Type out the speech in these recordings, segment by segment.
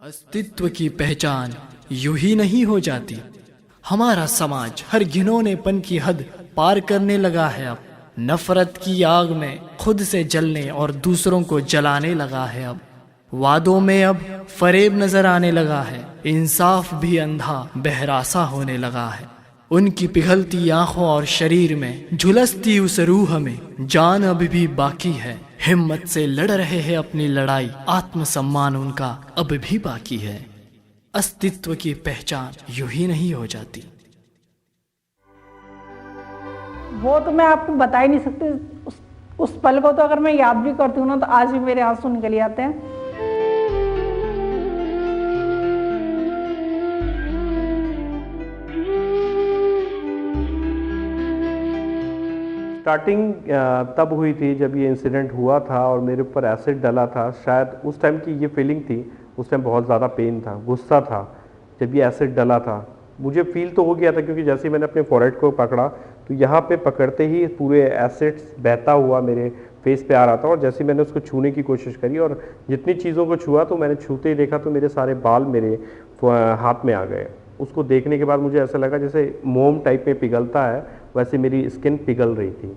अस्तित्व की पहचान यूं ही नहीं हो जाती। हमारा समाज हर घिनौनेपन की हद पार करने लगा है। अब नफरत की आग में खुद से जलने और दूसरों को जलाने लगा है। अब वादों में अब फरेब नजर आने लगा है। इंसाफ भी अंधा बहरासा होने लगा है। उनकी पिघलती आंखों और शरीर में झुलसती उस रूह में जान अभी भी बाकी है। हिम्मत से लड़ रहे हैं अपनी लड़ाई, आत्मसम्मान उनका अब भी बाकी है। अस्तित्व की पहचान यूं ही नहीं हो जाती। वो तो मैं आपको बता ही नहीं सकती। उस पल को तो अगर मैं याद भी करती हूँ ना तो आज भी मेरे आंसू निकल आते हैं। स्टार्टिंग तब हुई थी जब ये इंसिडेंट हुआ था और मेरे ऊपर एसिड डला था। शायद उस टाइम की ये फीलिंग थी। उस टाइम बहुत ज़्यादा पेन था, गुस्सा था। जब ये एसिड डला था मुझे फील तो हो गया था, क्योंकि जैसे ही मैंने अपने फॉरहेड को पकड़ा तो यहाँ पे पकड़ते ही पूरे एसिड्स बहता हुआ मेरे फेस पे आ रहा था। और जैसे ही मैंने उसको छूने की कोशिश करी और जितनी चीज़ों को छुआ तो मैंने छूते ही देखा तो मेरे सारे बाल मेरे हाथ में आ गए। उसको देखने के बाद मुझे ऐसा लगा जैसे मोम टाइप में पिघलता है, वैसे मेरी स्किन पिघल रही थी।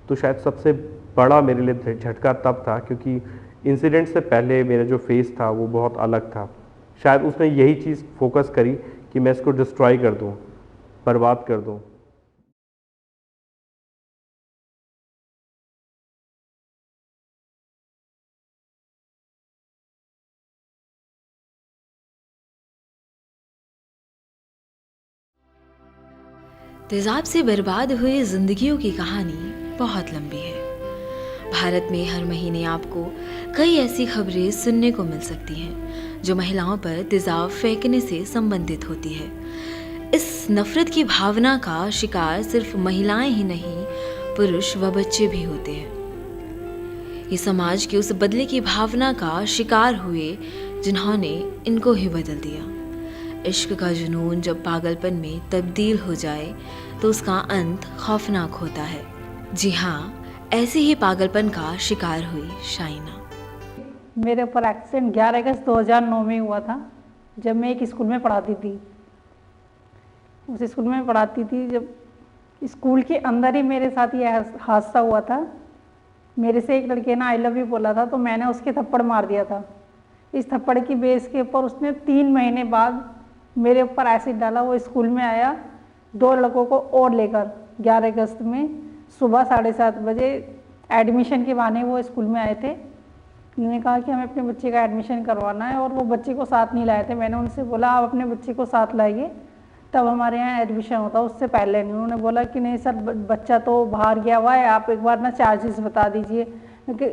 तो शायद सबसे बड़ा मेरे लिए झटका तब था, क्योंकि इंसिडेंट से पहले मेरा जो फेस था वो बहुत अलग था। शायद उसने यही चीज़ फोकस करी कि मैं इसको डिस्ट्रॉय कर दूं, बर्बाद कर दूं। तेजाब से बर्बाद हुए जिंदगियों की कहानी बहुत लंबी है। भारत में हर महीने आपको कई ऐसी खबरें सुनने को मिल सकती हैं जो महिलाओं पर तेजाब फेंकने से संबंधित होती है। इस नफरत की भावना का शिकार सिर्फ महिलाएं ही नहीं, पुरुष व बच्चे भी होते हैं। ये समाज की उस बदले की भावना का शिकार हुए जिन्होंने इनको ही बदल दिया। इश्क का जुनून जब पागलपन में तब्दील हो जाए तो उसका अंत खौफनाक होता है। जी हाँ, ऐसे ही पागलपन का शिकार हुई शाइना। मेरे ऊपर एक्सीडेंट 11 अगस्त 2009 में हुआ था, जब मैं एक स्कूल में पढ़ाती थी। उस स्कूल में पढ़ाती थी, जब स्कूल के अंदर ही मेरे साथ ये हादसा हुआ था। मेरे से एक लड़के ने आई लव यू बोला था, तो मैंने उसके थप्पड़ मार दिया था। इस थप्पड़ की बेस के ऊपर उसने 3 महीने बाद मेरे ऊपर एसिड डाला। वो स्कूल में आया 2 लड़कों को और लेकर 11 अगस्त में सुबह 7:30 बजे एडमिशन के बहाने वो स्कूल में आए थे। उन्होंने कहा कि हमें अपने बच्चे का एडमिशन करवाना है, और वो बच्चे को साथ नहीं लाए थे। मैंने उनसे बोला आप अपने बच्चे को साथ लाइए तब हमारे यहाँ एडमिशन होता, उससे पहले नहीं। उन्होंने बोला कि नहीं सर, बच्चा तो बाहर गया हुआ है, आप एक बार ना चार्जेस बता दीजिए, क्योंकि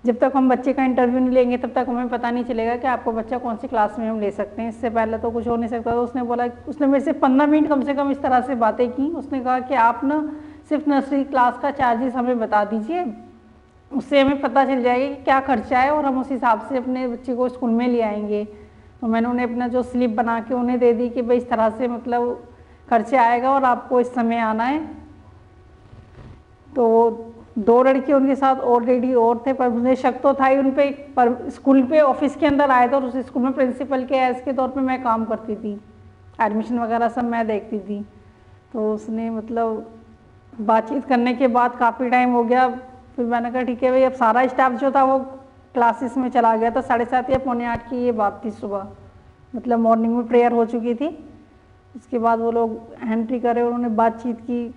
जब तक हम बच्चे का इंटरव्यू नहीं लेंगे तब तक हमें पता नहीं चलेगा कि आपको बच्चा कौन सी क्लास में हम ले सकते हैं। इससे पहले तो कुछ हो नहीं सकता। तो उसने बोला, उसने मेरे से 15 मिनट कम से कम इस तरह से बातें की। उसने कहा कि आप ना सिर्फ नर्सरी क्लास का चार्जेस हमें बता दीजिए, उससे हमें पता चल जाएगा कि क्या खर्चा है और हम उस हिसाब से अपने बच्चे को स्कूल में ले आएंगे। तो मैंने उन्हें अपना जो स्लिप बना के उन्हें दे दी कि भाई इस तरह से मतलब खर्चा आएगा और आपको इस समय आना है। तो 2 लड़के उनके साथ ऑलरेडी और थे, पर मुझे शक तो था ही उन पे। पर स्कूल पे ऑफिस के अंदर आए थे और उस स्कूल में प्रिंसिपल के एज के तौर पे मैं काम करती थी, एडमिशन वगैरह सब मैं देखती थी। तो उसने मतलब बातचीत करने के बाद काफ़ी टाइम हो गया। फिर मैंने कहा ठीक है भाई, अब सारा स्टाफ जो था वो क्लासेस में चला गया था। 7:30 या 7:45 की ये बात थी सुबह, मतलब मॉर्निंग में प्रेयर हो चुकी थी। उसके बाद वो लोग एंट्री करे, उन्होंने बातचीत की।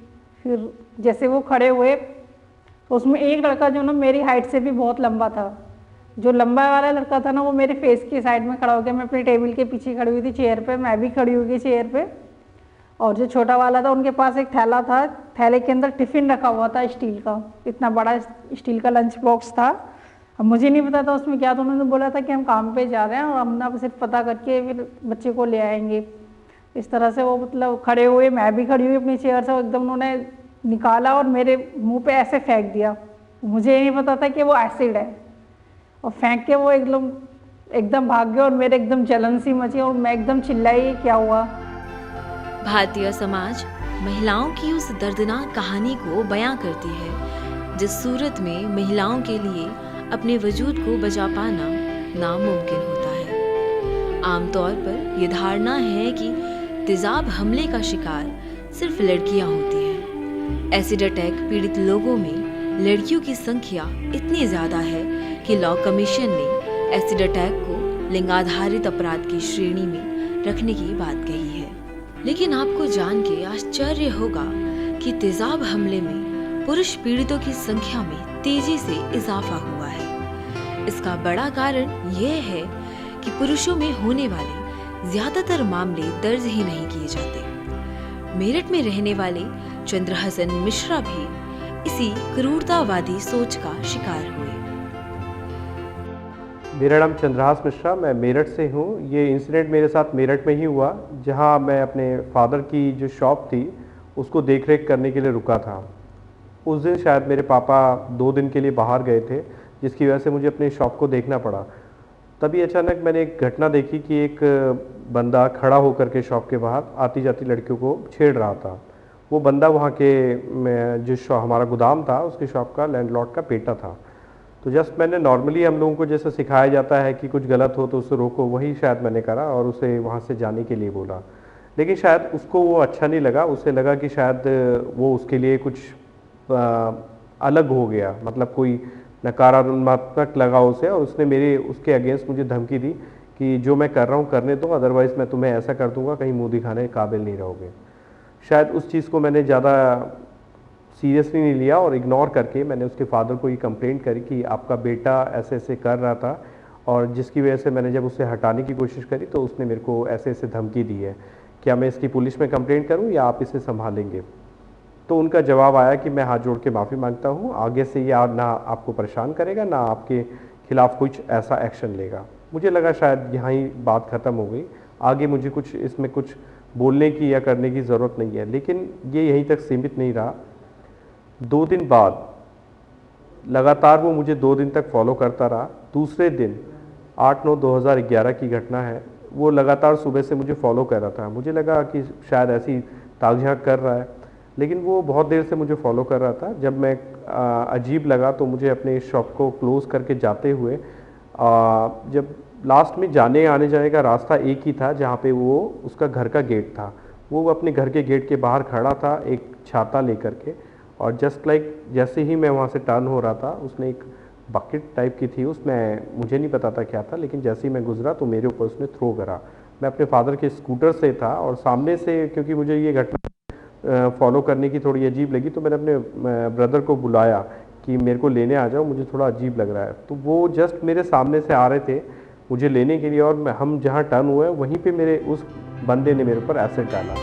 फिर जैसे वो खड़े हुए तो उसमें एक लड़का जो ना मेरी हाइट से भी बहुत लंबा था। जो लंबा वाला लड़का था ना वो मेरे फेस के साइड में खड़ा हो गया। मैं अपनी टेबल के पीछे खड़ी हुई थी चेयर पे, मैं भी खड़ी हो गई चेयर पे। और जो छोटा वाला था उनके पास एक थैला था, थैले के अंदर टिफ़िन रखा हुआ था स्टील का, इतना बड़ा स्टील का लंच बॉक्स था। अब मुझे नहीं पता था उसमें क्या था। उन्होंने बोला था कि हम काम पे जा रहे हैं और हम ना सिर्फ पता करके फिर बच्चे को ले आएंगे। इस तरह से वो मतलब खड़े हुए, मैं भी खड़ी हुई अपनी चेयर से, एकदम उन्होंने निकाला और मेरे मुंह पे ऐसे फेंक दिया। मुझे नहीं पता था कि वो एसिड है, और फेंक के वो एकदम भाग गए और मेरे एकदम जलन सी मची और मैं एकदम चिल्लाई क्या हुआ। भारतीय समाज महिलाओं की उस दर्दनाक कहानी को बयां करती है जिस सूरत में महिलाओं के लिए अपने वजूद को बचा पाना नामुमकिन होता है। आमतौर पर यह धारणा है कि तेजाब हमले का शिकार सिर्फ लड़कियां होती हैं। एसिड अटैक पीड़ित लोगों में लड़कियों की संख्या इतनी ज़्यादा है कि लॉ कमीशन ने एसिड अटैक को लिंगाधारित अपराध की श्रेणी में रखने की बात कही है। लेकिन आपको जान के आश्चर्य होगा कि तेजाब हमले में पुरुष पीड़ितों की संख्या में तेजी से इजाफा हुआ है। इसका बड़ा कारण यह है कि पुरुषों में होने वाले ज्यादातर मामले दर्ज ही नहीं किए जाते। मेरठ में रहने वाले चंद्रहसन मिश्रा भी इसी क्रूरतावादी सोच का शिकार हुए। मेरा नाम चंद्रहास मिश्रा, मैं मेरठ से हूँ। ये इंसिडेंट मेरे साथ मेरठ में ही हुआ, जहाँ मैं अपने फादर की जो शॉप थी उसको देख रेख करने के लिए रुका था। उस दिन शायद मेरे पापा 2 दिन के लिए बाहर गए थे, जिसकी वजह से मुझे अपनी शॉप को देखना पड़ा। तभी अचानक मैंने एक घटना देखी कि एक बंदा खड़ा होकर के शॉप के बाहर आती जाती लड़कियों को छेड़ रहा था। वो बंदा वहाँ के जो हमारा गोदाम था उसके शॉप का लैंडलॉर्ड का बेटा था। तो जस्ट मैंने नॉर्मली हम लोगों को जैसे सिखाया जाता है कि कुछ गलत हो तो उसे रोको, वही शायद मैंने करा और उसे वहाँ से जाने के लिए बोला। लेकिन शायद उसको वो अच्छा नहीं लगा, उसे लगा कि शायद वो उसके लिए कुछ अलग हो गया, मतलब कोई नकारात्मक लगा उसे, और उसने उसके अगेंस्ट मुझे धमकी दी कि जो मैं कर रहा हूँ करने दो, अदरवाइज़ मैं तुम्हें ऐसा कर दूंगा कहीं मुँह दिखाने के काबिल नहीं रहोगे। शायद उस चीज़ को मैंने ज़्यादा सीरियसली नहीं लिया और इग्नोर करके मैंने उसके फादर को ये कंप्लेंट करी कि आपका बेटा ऐसे ऐसे कर रहा था, और जिसकी वजह से मैंने जब उसे हटाने की कोशिश करी तो उसने मेरे को ऐसे ऐसे धमकी दी है, क्या मैं इसकी पुलिस में कंप्लेंट करूं या आप इसे संभालेंगे। तो उनका जवाब आया कि मैं हाथ जोड़ के माफ़ी मांगता हूं, आगे से ये ना आपको परेशान करेगा ना आपके खिलाफ कुछ ऐसा एक्शन लेगा। मुझे लगा शायद यहाँ ही बात ख़त्म हो गई, आगे मुझे कुछ इसमें कुछ बोलने की या करने की ज़रूरत नहीं है। लेकिन ये यहीं तक सीमित नहीं रहा। 2 दिन बाद लगातार वो मुझे 2 दिन तक फॉलो करता रहा। दूसरे दिन 8/9/2011 की घटना है, वो लगातार सुबह से मुझे फॉलो कर रहा था। मुझे लगा कि शायद ऐसी ताक-झाँक कर रहा है, लेकिन वो बहुत देर से मुझे फॉलो कर रहा था। जब मैं अजीब लगा तो मुझे अपने शॉप को क्लोज़ करके जाते हुए जब लास्ट में जाने आने जाने का रास्ता एक ही था, जहाँ पे वो उसका घर का गेट था, वो अपने घर के गेट के बाहर खड़ा था एक छाता लेकर के, और जस्ट लाइक जैसे ही मैं वहाँ से टर्न हो रहा था, उसने एक बकेट टाइप की थी, उसमें मुझे नहीं पता था क्या था, लेकिन जैसे ही मैं गुजरा तो मेरे ऊपर उसने थ्रो करा। मैं अपने फादर के स्कूटर से था और सामने से, क्योंकि मुझे ये घटना फॉलो करने की थोड़ी अजीब लगी, तो मैंने अपने ब्रदर को बुलाया कि मेरे को लेने आ जाओ, मुझे थोड़ा अजीब लग रहा है। तो वो जस्ट मेरे सामने से आ रहे थे मुझे लेने के लिए, और हम जहाँ टर्न हुए वहीं पे मेरे उस बंदे ने मेरे ऊपर एसिड डाला।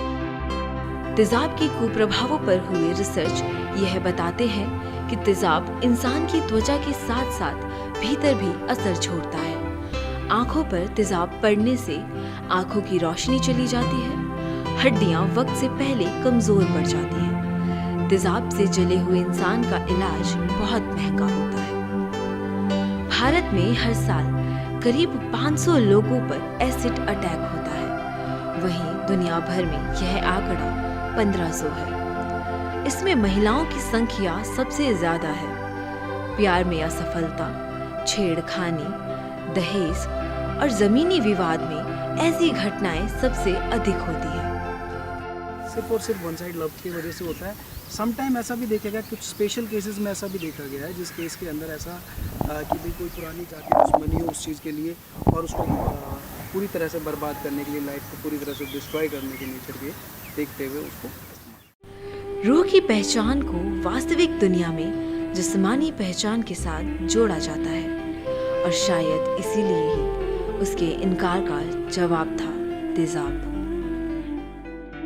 तेजाब के कुप्रभावों पर हुए रिसर्च यह बताते हैं कि तेजाब इंसान की त्वचा के साथ साथ भीतर भी असर छोड़ता है। आंखों पर तेजाब पड़ने से आंखों की रोशनी चली जाती है, हड्डियां वक्त से पहले कमजोर पड़ जाती हैं। तेजाब से जले हुए इंसान का इलाज बहुत महंगा होता है। भारत में हर साल करीब 500 लोगों पर एसिड अटैक होता है। वहीं दुनिया भर में यह आंकड़ा 1500 है। इसमें महिलाओं की संख्या सबसे ज्यादा है। प्यार में असफलता, छेड़खानी, दहेज और जमीनी विवाद में ऐसी घटनाएं सबसे अधिक होती है। सिर्फ और सिर्फ वन साइड लव की वजह से होता है। सम टाइम ऐसा भी देखा गया, कुछ स्पेशल केसेस में ऐसा भी देखा गया है जिस केस के अंदर ऐसा कि भाई कोई पुरानी जाति दुश्मनी हो उस चीज़ के लिए, और उसको पूरी तरह से बर्बाद करने के लिए, लाइफ को पूरी तरह से डिस्ट्रॉय करने के नेचर के देखते हुए उसको। रूह की पहचान को वास्तविक दुनिया में जिस्मानी पहचान के साथ जोड़ा जाता है, और शायद इसीलिए ही उसके इनकार का जवाब था तेजाब।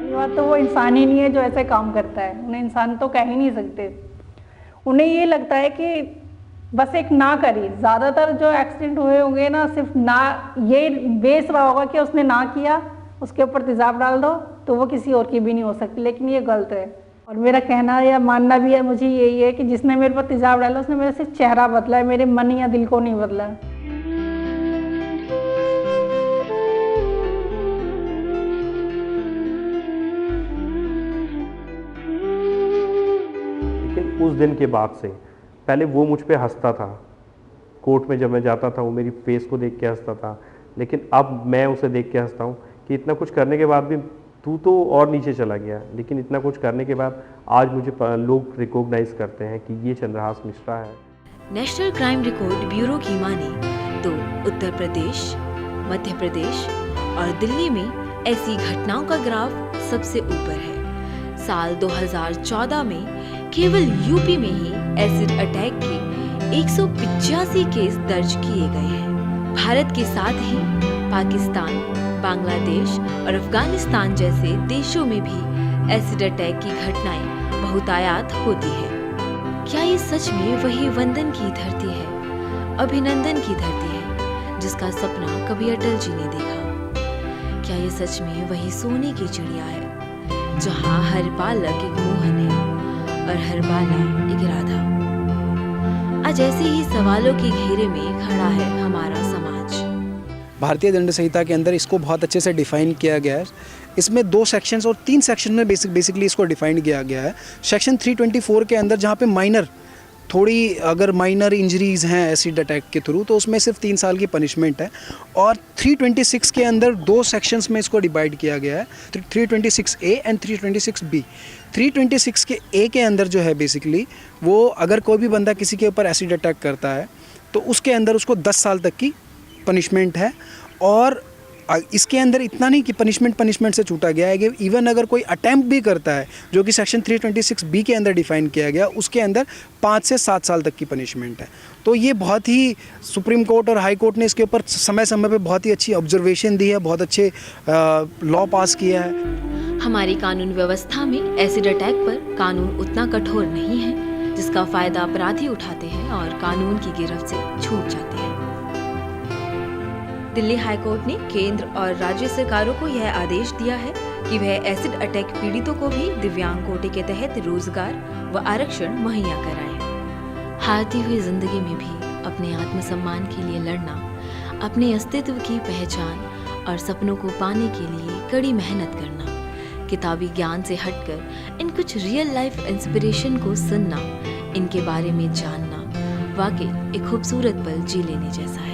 ये बात तो वो इंसान ही नहीं है जो ऐसे काम करता है, उन्हें इंसान तो कह ही नहीं सकते। उन्हें ये लगता है कि बस एक ना करी। ज़्यादातर जो एक्सीडेंट हुए होंगे ना, सिर्फ ना ये बेस रहा होगा कि उसने ना किया, उसके ऊपर तेजाब डाल दो तो वो किसी और की भी नहीं हो सकती, लेकिन ये गलत है। और मेरा कहना या मानना भी है, मुझे यही है कि जिसने मेरे पर तेजाब डाला उसने मेरा सिर्फ चेहरा बदला है, मेरे मन या दिल को नहीं बदला। लेकिन उस दिन के बाद से पहले वो मुझ पे हंसता था। कोर्ट में जब मैं जाता था वो मेरी फेस को देख के हंसता था, लेकिन अब मैं उसे देख के हंसता हूँ कि इतना कुछ करने के बाद भी तू तो और नीचे चला गया, लेकिन इतना कुछ करने के बाद आज मुझे लोग रिकॉग्नाइज करते हैं कि ये चंद्रहास मिश्रा है। नेशनल क्राइम रिकॉर्ड ब्यूरो की माने तो उत्तर प्रदेश, मध्य प्रदेश और दिल्ली में ऐसी घटनाओं का ग्राफ सबसे ऊपर है। साल 2014 में केवल यूपी में ही एसिड अटैक के 185 केस दर्ज किए गए हैं। भारत के साथ ही पाकिस्तान, बांग्लादेश और अफगानिस्तान जैसे देशों में भी एसिड अटैक की घटनाएं बहुतायत होती है। क्या ये सच में वही वंदन की धरती है, अभिनंदन की धरती है, जिसका सपना कभी अटल जी ने देखा? क्या ये सच में वही सोने की चिड़िया है, जहाँ हर बालक एक मोहन है और हर बाला एक राधा? आज ऐसे ही सवालों के घेरे में खड़ा है हमारा समाज। भारतीय दंड संहिता के अंदर इसको बहुत अच्छे से डिफाइन किया गया है। इसमें 2 सेक्शंस और 3 सेक्शन में बेसिकली इसको डिफाइन किया गया है। सेक्शन 324 के अंदर जहाँ पे माइनर थोड़ी अगर माइनर इंजरीज हैं एसिड अटैक के थ्रू तो उसमें सिर्फ 3 साल की पनिशमेंट है। और 326 के अंदर 2 सेक्शंस में इसको डिवाइड किया गया है, 326A एंड 326B। 326 के A के अंदर जो है बेसिकली वो अगर कोई भी बंदा किसी के ऊपर एसिड अटैक करता है तो उसके अंदर उसको 10 साल तक की पनिशमेंट है। और इसके अंदर इतना नहीं कि पनिशमेंट से छूटा गया है कि इवन अगर कोई अटैम्प्ट भी करता है जो कि सेक्शन 326B के अंदर डिफाइन किया गया, उसके अंदर 5 से 7 साल तक की पनिशमेंट है। तो ये बहुत ही सुप्रीम कोर्ट और हाई कोर्ट ने इसके ऊपर समय समय पे बहुत ही अच्छी ऑब्जर्वेशन दी है, बहुत अच्छे लॉ पास किया है। हमारी कानून व्यवस्था में एसिड अटैक पर कानून उतना कठोर नहीं है, जिसका फायदा अपराधी उठाते हैं और कानून की गिरफ्त से छूट जाते हैं। दिल्ली हाई कोर्ट ने केंद्र और राज्य सरकारों को यह आदेश दिया है कि वह एसिड अटैक पीड़ितों को भी दिव्यांग कोटे के तहत रोजगार व आरक्षण मुहैया कराएं। हारती हुई जिंदगी में भी अपने आत्मसम्मान के लिए लड़ना, अपने अस्तित्व की पहचान और सपनों को पाने के लिए कड़ी मेहनत करना, किताबी ज्ञान से हटकर इन कुछ रियल लाइफ इंस्पिरेशन को सुनना, इनके बारे में जानना वाकई एक खूबसूरत पल जी लेने जैसा है।